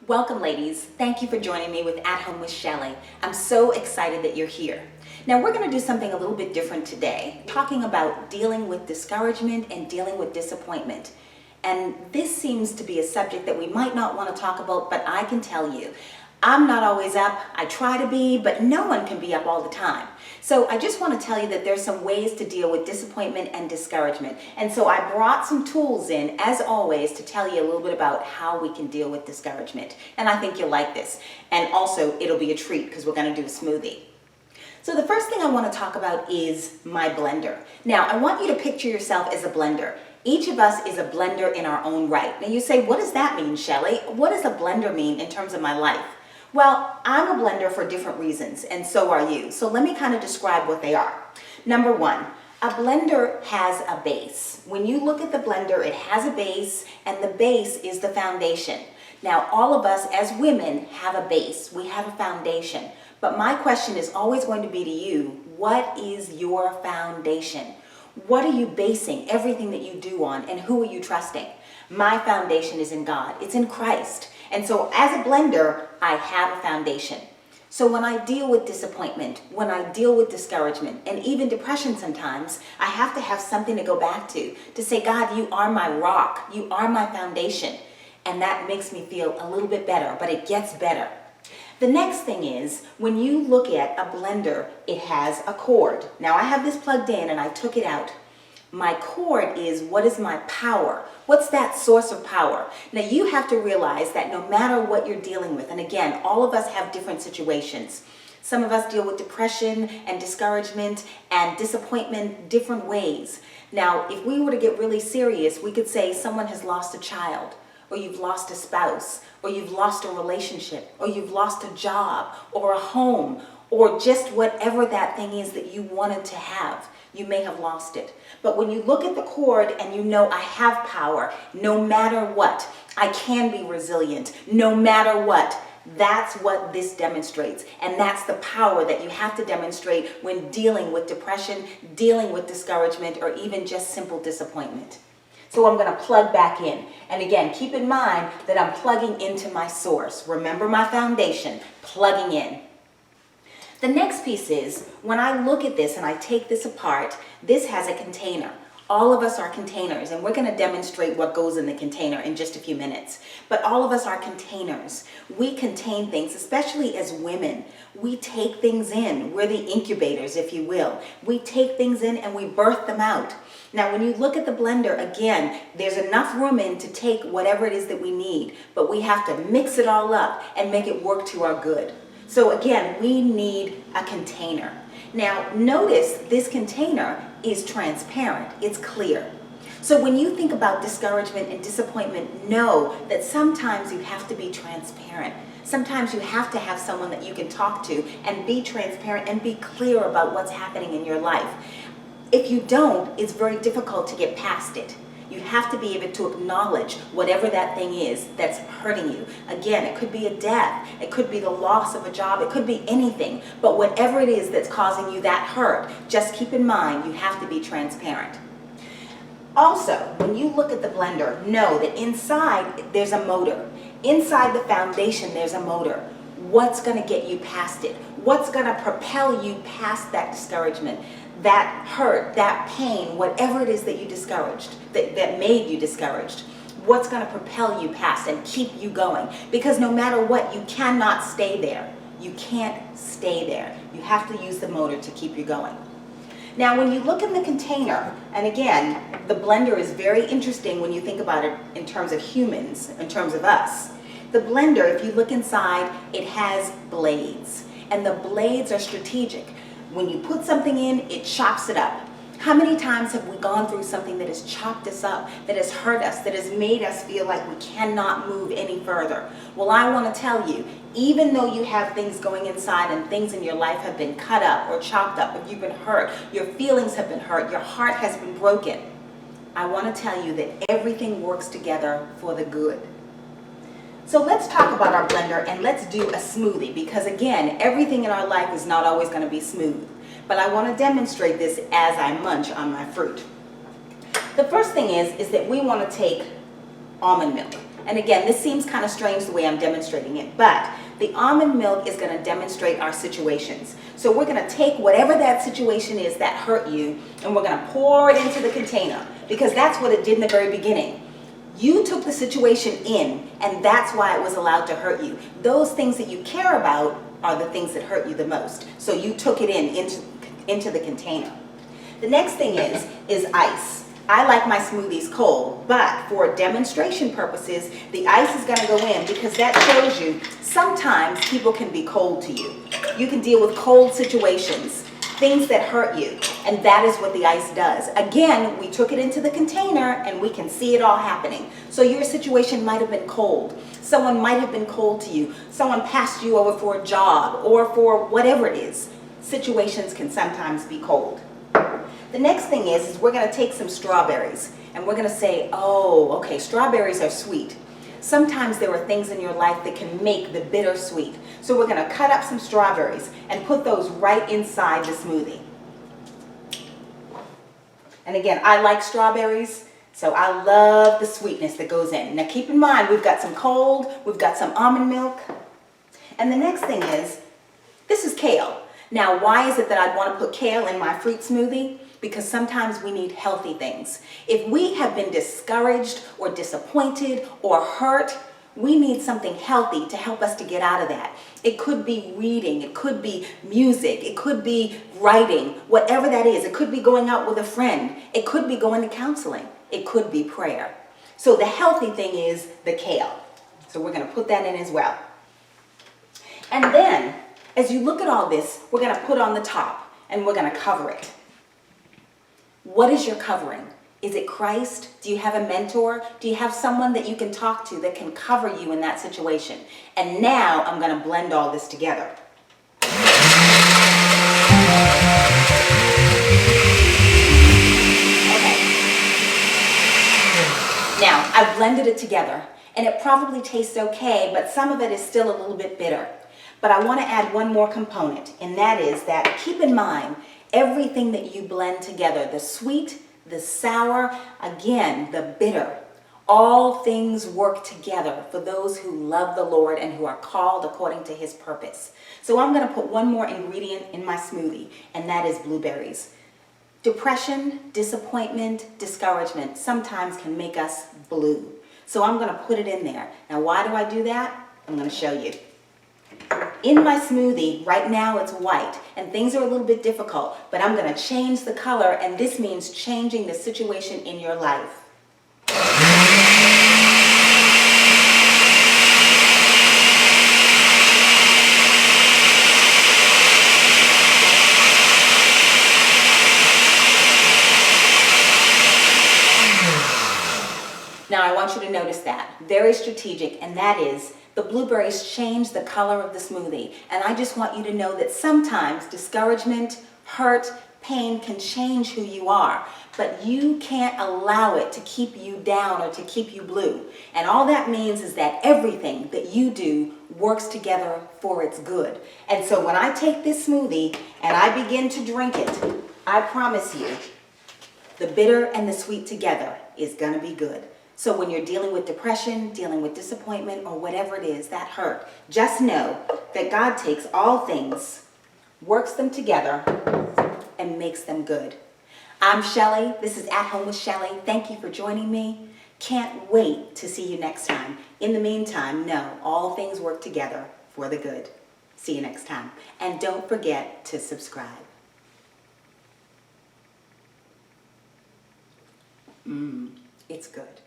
Welcome, ladies. Thank you for joining me with At Home with Shellie. I'm so excited that you're here. Now, we're going to do something a little bit different today, talking about dealing with discouragement and dealing with disappointment. And this seems to be a subject that we might not want to talk about, but I can tell you, I'm not always up. I try to be, but no one can be up all the time. So I just want to tell you that there's some ways to deal with disappointment and discouragement. And so I brought some tools in, as always, to tell you a little bit about how we can deal with discouragement. And I think you'll like this. And also, it'll be a treat because we're going to do a smoothie. So the first thing I want to talk about is my blender. Now, I want you to picture yourself as a blender. Each of us is a blender in our own right. Now you say, what does that mean, Shellie? What does a blender mean in terms of my life? Well, I'm a blender for different reasons, and so are you. So let me kind of describe what they are. Number one, a blender has a base. When you look at the blender, it has a base, and the base is the foundation. Now, all of us as women have a base. We have a foundation. But my question is always going to be to you, what is your foundation? What are you basing everything that you do on, and who are you trusting? My foundation is in God. It's in Christ. And so as a blender, I have a foundation. So when I deal with disappointment, when I deal with discouragement, and even depression sometimes, I have to have something to go back to say, God, you are my rock. You are my foundation. And that makes me feel a little bit better, but it gets better. The next thing is, when you look at a blender, it has a cord. Now I have this plugged in and I took it out. My cord is, what is my power? What's that source of power? Now you have to realize that no matter what you're dealing with, and again, all of us have different situations. Some of us deal with depression and discouragement and disappointment different ways. Now, if we were to get really serious, we could say someone has lost a child, or you've lost a spouse, or you've lost a relationship, or you've lost a job, or a home, or just whatever that thing is that you wanted to have. You may have lost it. But when you look at the cord and you know I have power, no matter what, I can be resilient, no matter what, that's what this demonstrates. And that's the power that you have to demonstrate when dealing with depression, dealing with discouragement, or even just simple disappointment. So I'm going to plug back in. And again, keep in mind that I'm plugging into my source. Remember my foundation, plugging in. The next piece is, when I look at this and I take this apart, this has a container. All of us are containers, and we're going to demonstrate what goes in the container in just a few minutes. But all of us are containers. We contain things, especially as women. We take things in. We're the incubators, if you will. We take things in and we birth them out. Now, when you look at the blender, again, there's enough room in to take whatever it is that we need, but we have to mix it all up and make it work to our good. So again, we need a container. Now, notice this container is transparent. It's clear. So when you think about discouragement and disappointment, know that sometimes you have to be transparent. Sometimes you have to have someone that you can talk to and be transparent and be clear about what's happening in your life. If you don't, it's very difficult to get past it. You have to be able to acknowledge whatever that thing is that's hurting you. Again, it could be a death. It could be the loss of a job. It could be anything. But whatever it is that's causing you that hurt, just keep in mind you have to be transparent. Also, when you look at the blender, know that inside there's a motor. Inside the foundation there's a motor. What's going to get you past it? What's going to propel you past that discouragement? That hurt, that pain, whatever it is that you discouraged, that made you discouraged, what's going to propel you past and keep you going? Because no matter what, you cannot stay there. You can't stay there. You have to use the motor to keep you going. Now, when you look in the container, and again, the blender is very interesting when you think about it in terms of humans, in terms of us. The blender, if you look inside, it has blades, and the blades are strategic. When you put something in, it chops it up. How many times have we gone through something that has chopped us up, that has hurt us, that has made us feel like we cannot move any further? Well, I want to tell you, even though you have things going inside and things in your life have been cut up or chopped up, or you've been hurt, your feelings have been hurt, your heart has been broken, I want to tell you that everything works together for the good. So let's talk about our blender and let's do a smoothie, because again, everything in our life is not always going to be smooth. But I want to demonstrate this as I munch on my fruit. The first thing is that we want to take almond milk. And again, this seems kind of strange the way I'm demonstrating it, but the almond milk is going to demonstrate our situations. So we're going to take whatever that situation is that hurt you, and we're going to pour it into the container, because that's what it did in the very beginning. You took the situation in, and that's why it was allowed to hurt you. Those things that you care about are the things that hurt you the most. So you took it into the container. The next thing is ice. I like my smoothies cold, but for demonstration purposes, the ice is going to go in, because that shows you sometimes people can be cold to you. You can deal with cold situations, things that hurt you, and that is what the ice does. Again, we took it into the container and we can see it all happening. So your situation might have been cold. Someone might have been cold to you. Someone passed you over for a job or for whatever it is. Situations can sometimes be cold. The next thing is we're going to take some strawberries and we're going to say, oh, okay, strawberries are sweet. Sometimes there are things in your life that can make the bitter sweet. So we're going to cut up some strawberries and put those right inside the smoothie. And again, I like strawberries, so I love the sweetness that goes in. Now keep in mind, we've got some cold, we've got some almond milk. And the next thing is, this is kale. Now, why is it that I'd want to put kale in my fruit smoothie? Because sometimes we need healthy things. If we have been discouraged or disappointed or hurt, we need something healthy to help us to get out of that. It could be reading, it could be music, it could be writing, whatever that is. It could be going out with a friend. It could be going to counseling. It could be prayer. So the healthy thing is the kale. So we're going to put that in as well. And then, as you look at all this, we're going to put on the top and we're going to cover it. What is your covering? Is it Christ? Do you have a mentor? Do you have someone that you can talk to that can cover you in that situation? And now I'm going to blend all this together. Okay. Now, I've blended it together, and it probably tastes okay, but some of it is still a little bit bitter. But I want to add one more component, and that is that keep in mind everything that you blend together, the sweet, the sour, again, the bitter, all things work together for those who love the Lord and who are called according to his purpose. So I'm going to put one more ingredient in my smoothie, and that is blueberries. Depression, disappointment, discouragement sometimes can make us blue. So I'm going to put it in there. Now, why do I do that? I'm going to show you. In my smoothie, right now it's white, and things are a little bit difficult, but I'm going to change the color, and this means changing the situation in your life. Now I want you to notice that. Very strategic, and that is the blueberries change the color of the smoothie. And I just want you to know that sometimes discouragement, hurt, pain can change who you are. But you can't allow it to keep you down or to keep you blue. And all that means is that everything that you do works together for its good. And so when I take this smoothie and I begin to drink it, I promise you, the bitter and the sweet together is going to be good. So when you're dealing with depression, dealing with disappointment, or whatever it is, that hurt, just know that God takes all things, works them together, and makes them good. I'm Shellie. This is At Home with Shellie. Thank you for joining me. Can't wait to see you next time. In the meantime, know all things work together for the good. See you next time. And don't forget to subscribe. It's good.